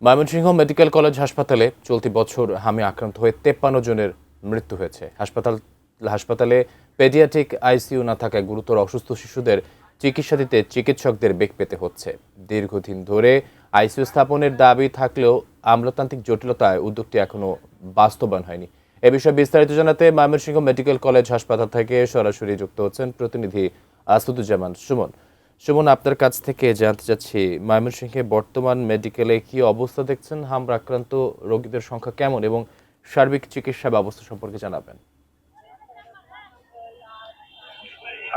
Mymensingh medical college হাসপাতালে চলতি বছর হামে আক্রান্ত হয়ে 53 জনের মৃত্যু হয়েছে। হাসপাতালে পেডিয়াট্রিক আইসিইউ না থাকায় গুরুতর অসুস্থ শিশুদের চিকিৎসা দিতে চিকিৎসকদের বেগ পেতে হচ্ছে। দীর্ঘদিন ধরে আইসিইউ স্থাপনের দাবি থাকলেও আমলাতান্ত্রিক জটিলতায় উদ্যোগটি এখনো বাস্তবায়ন হয়নি। এ বিষয়ে বিস্তারিত জানাতে ময়মনসিংহ মেডিকেল কলেজ হাসপাতাল থেকে সরাসরি যুক্ত হচ্ছেন প্রতিনিধি আসাদুজ্জামান সুমন। সুমন, আপনার কাছ থেকে জানতে চাচ্ছি, ময়মনসিংহে বর্তমান মেডিকেলে কি অবস্থা দেখছেন? হামলা আক্রান্ত রোগীদের সংখ্যা কেমন এবং সার্বিক চিকিৎসা ব্যবস্থা সম্পর্কে জানাবেন।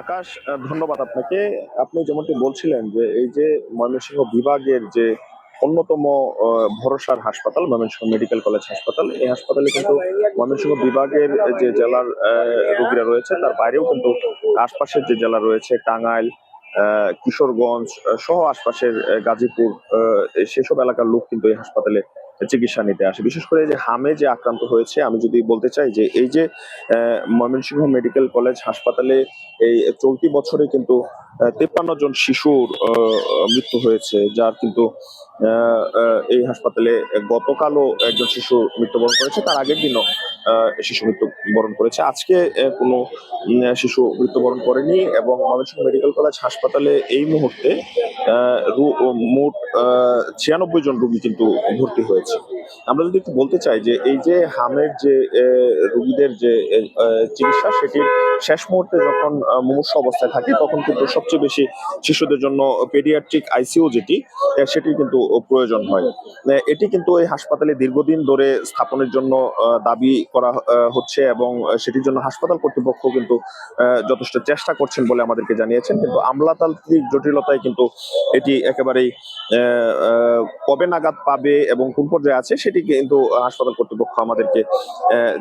আকাশ, ধন্যবাদ আপনাকে। আপনি যেমনটি বলছিলেন যে এই যে ময়মনসিংহ বিভাগের যে অন্যতম ভরসার হাসপাতাল ময়মনসিংহ মেডিকেল কলেজ হাসপাতাল, এই হাসপাতালে কিন্তু ময়মনসিংহ বিভাগের যে জেলার রোগীরা রয়েছে তার বাইরেও কিন্তু আশপাশের যে জেলা রয়েছে টাঙ্গাইল, কিশোরগঞ্জ সহ আশপাশের গাজীপুর, সেসব এলাকার লোক কিন্তু এই হাসপাতালে চিকিৎসা নিতে আসে। বিশেষ করে যে হামে যে আক্রান্ত হয়েছে, আমি যদি বলতে চাই যে এই যে ময়মনসিংহ মেডিকেল কলেজ হাসপাতালে এই চলতি বছরে কিন্তু 53 জন শিশুর মৃত্যু হয়েছে, যার কিন্তু এই হাসপাতালে গতকালও একজন শিশু মৃত্যুবরণ করেছে, তার আগের দিনও শিশু মৃত্যুবরণ করেছে। আজকে কোনো শিশু মৃত্যুবরণ করেনি এবং ময়মনসিংহ মেডিকেল কলেজ হাসপাতালে এই মুহূর্তে মোট 96 জন রোগী কিন্তু ভর্তি হয়েছে। আমরা যদি একটু বলতে চাই যে এই যে হামের যে রোগীদের যে চিকিৎসা, সেটির শেষ মুহূর্তে যখন মুমূর্ষু অবস্থায় থাকে তখন কিন্তু সবচেয়ে বেশি শিশুদের জন্য পেডিয়াট্রিক আইসিইউ সেটির কিন্তু প্রয়োজন হয়। এটি কিন্তু এই হাসপাতালে দীর্ঘদিন ধরে স্থাপনের জন্য দাবি করা হচ্ছে এবং সেটির জন্য হাসপাতাল কর্তৃপক্ষ কিন্তু যথেষ্ট চেষ্টা করছেন বলে আমাদেরকে জানিয়েছেন, কিন্তু আমলাতান্ত্রিক জটিলতায় কিন্তু এটি একেবারেই কবে নাগাদ পাবে এবং কোন পর্যায়ে আছে সেটি কিন্তু হাসপাতাল কর্তৃপক্ষ আমাদেরকে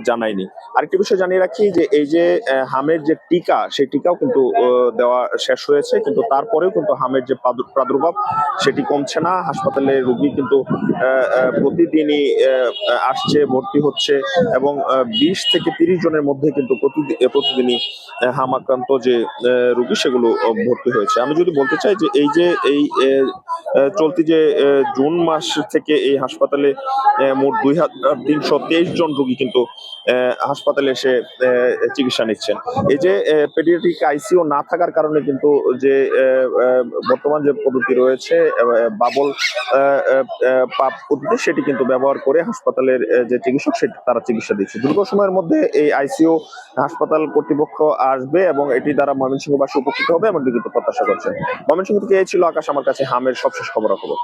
জানায়নি। আরেকটি বিষয় জানিয়ে রাখি যে এই যে হামের যে টিকা, সেই টিকাও কিন্তু দেওয়া শেষ হয়েছে, কিন্তু তারপরেও কিন্তু হামের যে প্রাদুর্ভাব সেটি কমছে না। হাসপাতালে রোগী কিন্তু প্রতিদিনই আসছে, ভর্তি হচ্ছে এবং 20 থেকে 30 জনের মধ্যে কিন্তু প্রতিদিনই হাম আক্রান্ত যে রোগী সেগুলো ভর্তি হয়েছে। আমি যদি বলতে চাই যে এই যে এই চলতি যে জুন মাস থেকে এই হাসপাতালে মোট 2323 জন রোগী কিন্তু হাসপাতালে এসে চিকিৎসা নিচ্ছেন। এই যে পেডিয়াট্রিক আইসিইউ না থাকার কারণে কিন্তু যে বর্তমান যে পদ্ধতি রয়েছে বাবল পাপ পদ্ধতি, সেটি কিন্তু ব্যবহার করে হাসপাতালের যে চিকিৎসক সেটি তারা চিকিৎসা দিচ্ছে। দ্রুত সময়ের মধ্যে এই আইসিইউ হাসপাতাল কর্তৃপক্ষ আসবে এবং এটি দ্বারা ময়মনসিংহবাসী উপকৃত হবে এমনটি কিন্তু প্রত্যাশা করছেন। ময়মনসিংহ থেকে এই ছিল আকাশ, আমার কাছে হামের সবশেষ খবরাখবর।